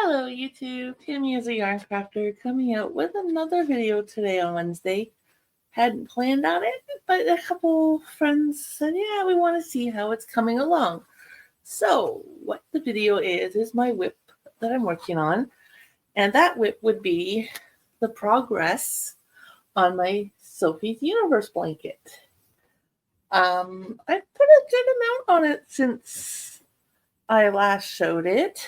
Hello YouTube, Tammy is a yarn crafter coming out with another video today on Wednesday. Hadn't planned on it, but a couple friends said, yeah, we want to see how it's coming along. So what the video is my whip that I'm working on. And that whip would be the progress on my Sophie's Universe blanket. I put a good amount on it since I last showed it.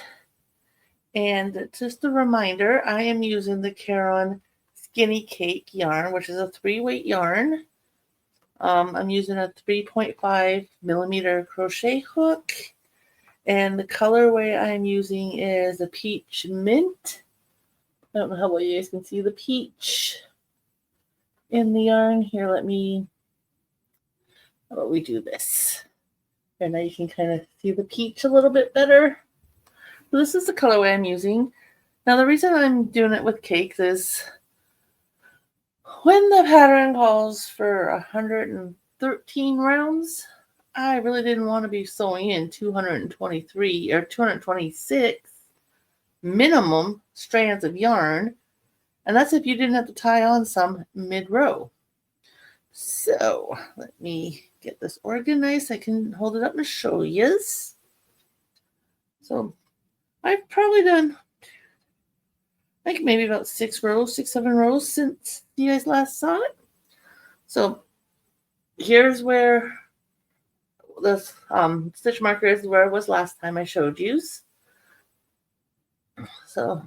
And just a reminder, I am using the Caron Skinny Cake yarn, which is a 3-weight yarn. I'm using a 3.5 millimeter crochet hook. And the colorway I'm using is a peach mint. I don't know how well you guys can see the peach in the yarn. Here, how about we do this? And now you can kind of see the peach a little bit better. So this is the colorway I'm using. Now the reason I'm doing it with cakes is when the pattern calls for 113 rounds, I really didn't want to be sewing in 223 or 226 minimum strands of yarn. And that's if you didn't have to tie on some mid-row. So let me get this organized. I can hold it up and show you. So I've probably done like maybe about 6, 7 rows since you guys last saw it. So here's where this stitch marker is where it was last time I showed you. So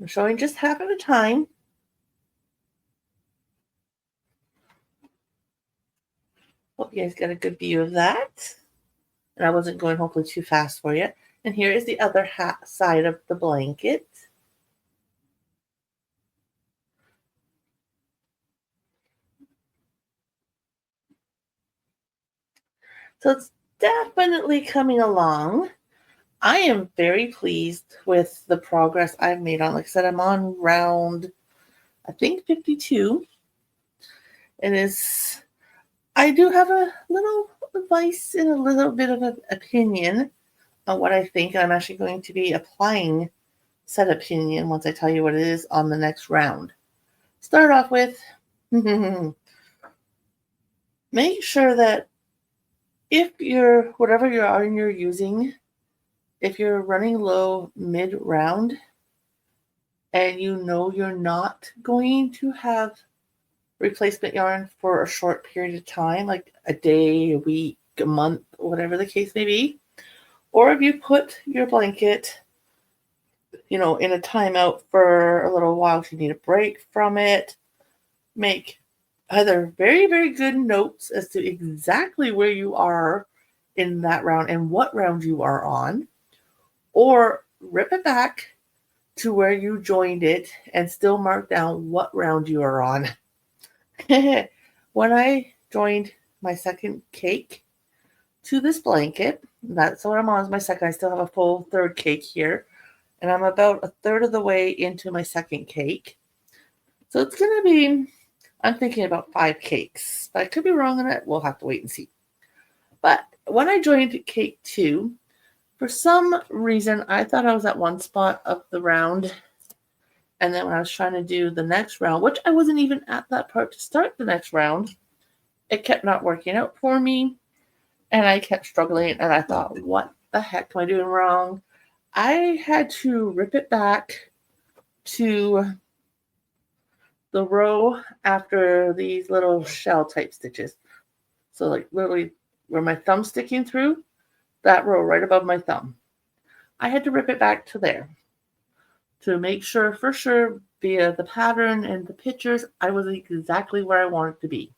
I'm showing just half at a time. Hope you guys got a good view of that. And I wasn't going hopefully too fast for you. And here is the other side of the blanket. So it's definitely coming along. I am very pleased with the progress I've made on. Like I said, I'm on round, I think 52. I do have a little advice and a little bit of an opinion on what I think. I'm actually going to be applying said opinion once I tell you what it is on the next round. Start off with, make sure that if whatever yarn you're using, if you're running low mid-round and you know you're not going to have replacement yarn for a short period of time, like a day, a week, a month, whatever the case may be, or if you put your blanket, in a timeout for a little while if you need a break from it, make either very, very good notes as to exactly where you are in that round and what round you are on, or rip it back to where you joined it and still mark down what round you are on. When I joined my second cake to this blanket, that's what I'm on, is my second. I still have a full third cake here, and I'm about a third of the way into my second cake. So it's going to be, I'm thinking about 5 cakes, but I could be wrong on it. We'll have to wait and see. But when I joined cake 2, for some reason, I thought I was at one spot of the round. And then when I was trying to do the next round, which I wasn't even at that part to start the next round, it kept not working out for me. And I kept struggling. And I thought, what the heck am I doing wrong? I had to rip it back to the row after these little shell type stitches. So like literally where my thumb's sticking through, that row right above my thumb. I had to rip it back to there to make sure, for sure, via the pattern and the pictures, I was exactly where I wanted to be.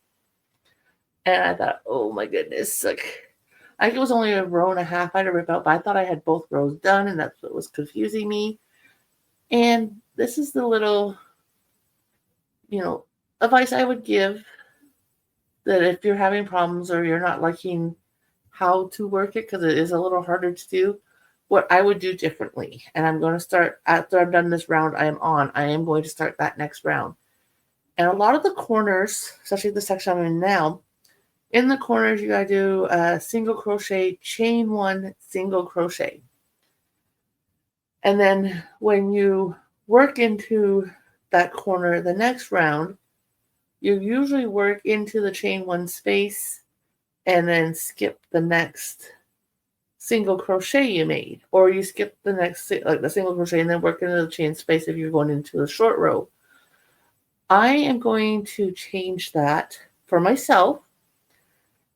And I thought, oh my goodness, I think it was only a row and a half I had to rip out, but I thought I had both rows done, and that's what was confusing me. And this is the little, advice I would give, that if you're having problems or you're not liking how to work it, because it is a little harder to do, what I would do differently. And I'm going to start, after I've done this round I am going to start that next round. And a lot of the corners, especially the section I'm in now, in the corners you got to do a single crochet, chain 1, single crochet. And then when you work into that corner the next round, you usually work into the chain one space and then skip the next single crochet you made, or you skip the next, like the single crochet, and then work into the chain space if you're going into the short row. I am going to change that for myself,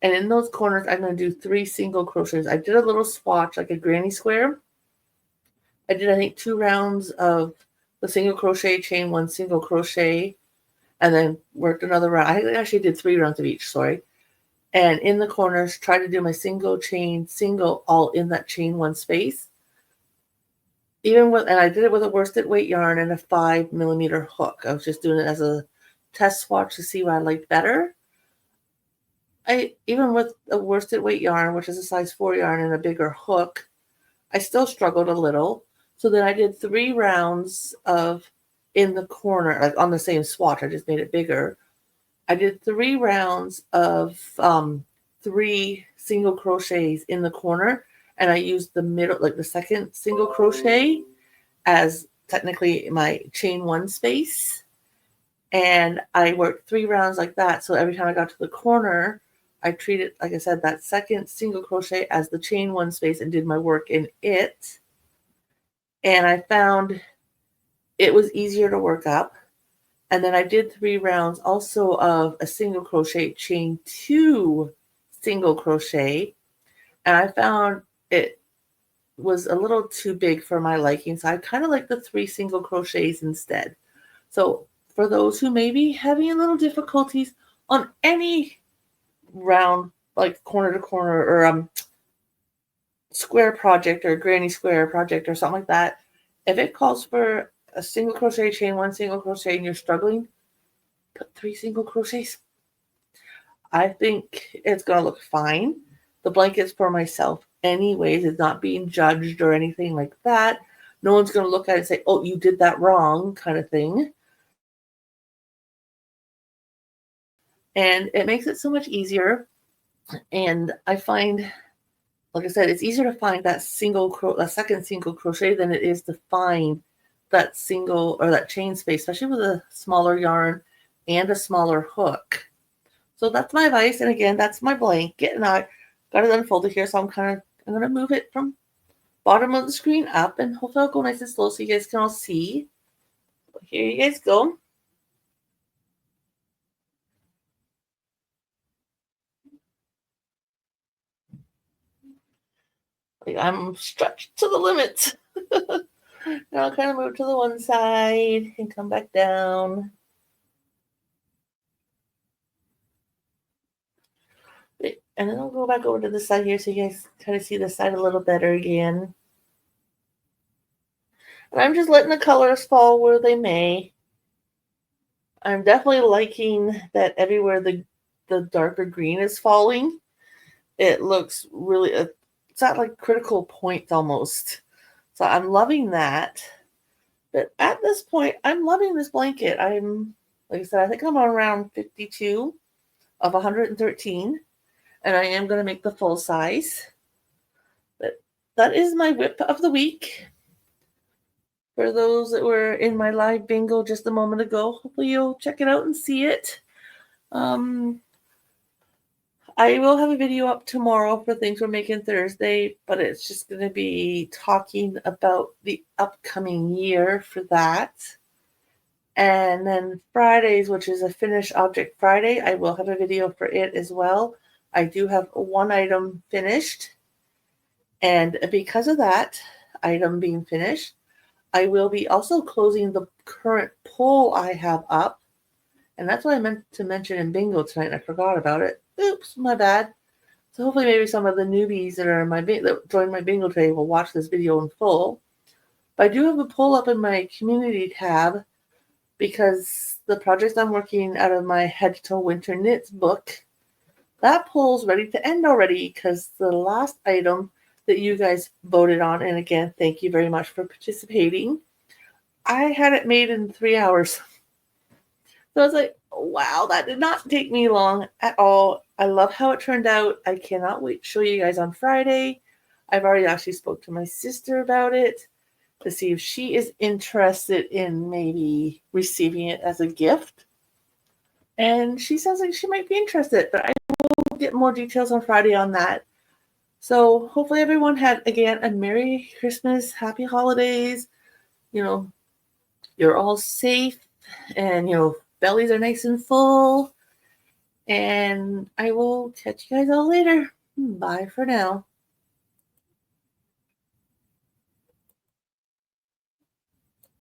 and in those corners I'm going to do 3 single crochets. I did a little swatch like a granny square. I did, I think, 2 rounds of the single crochet, chain 1 single crochet, and then worked another round. I actually did 3 rounds of each, sorry. And in the corners, try to do my single, chain, single, all in that chain 1 space. And I did it with a worsted weight yarn and a 5mm hook. I was just doing it as a test swatch to see what I liked better. Even with a worsted weight yarn, which is a size 4 yarn, and a bigger hook, I still struggled a little. So then I did 3 rounds of in the corner, like on the same swatch. I just made it bigger. I did 3 rounds of 3 single crochets in the corner, and I used the middle, like the second single crochet, as technically my chain 1 space. And I worked 3 rounds like that. So every time I got to the corner, I treated, like I said, that second single crochet as the chain 1 space and did my work in it. And I found it was easier to work up. And then I did 3 rounds also of a single crochet, chain 2 single crochet. And I found it was a little too big for my liking. So I kind of like the 3 single crochets instead. So for those who may be having a little difficulties on any round, like corner to corner or square project or granny square project or something like that, if it calls for a single crochet, chain 1 single crochet, and you're struggling, put 3 single crochets. I think it's going to look fine. The blanket's for myself anyways. It's not being judged or anything like that. No one's going to look at it and say, oh, you did that wrong, kind of thing. And it makes it so much easier. And I find, like I said, it's easier to find that second single crochet than it is to find that single or that chain space, especially with a smaller yarn and a smaller hook. So that's my advice. And again, that's my blanket, and I got it unfolded here. So I'm going to move it from bottom of the screen up, and hopefully I'll go nice and slow so you guys can all see. But here you guys go. I'm stretched to the limit. Now I'll kind of move to the one side and come back down. And then I'll go back over to the side here so you guys kind of see the side a little better again. And I'm just letting the colors fall where they may. I'm definitely liking that everywhere the darker green is falling, it looks really, it's at like critical points almost. So I'm loving that. But at this point, I'm loving this blanket. Like I said, I think I'm around 52 of 113. And I am going to make the full size. But that is my whip of the week. For those that were in my live bingo just a moment ago, hopefully you'll check it out and see it. I will have a video up tomorrow for things we're making Thursday, but it's just going to be talking about the upcoming year for that. And then Fridays, which is a Finish Object Friday, I will have a video for it as well. I do have one item finished. And because of that item being finished, I will be also closing the current poll I have up. And that's what I meant to mention in bingo tonight, and I forgot about it. Oops, my bad. So hopefully maybe some of the newbies that joined my bingo today will watch this video in full. But I do have a poll up in my community tab because the project I'm working out of my Head to Toe Winter Knits book, that poll's ready to end already because the last item that you guys voted on, and again, thank you very much for participating, I had it made in 3 hours. So I was like, wow, that did not take me long at all. I love how it turned out. I cannot wait to show you guys on Friday. I've already actually spoke to my sister about it. to see if she is interested in maybe receiving it as a gift. And she sounds like she might be interested, but I will get more details on Friday on that. So hopefully everyone had, again, a Merry Christmas, Happy Holidays. You're all safe and, bellies are nice and full. And I will catch you guys all later. Bye for now.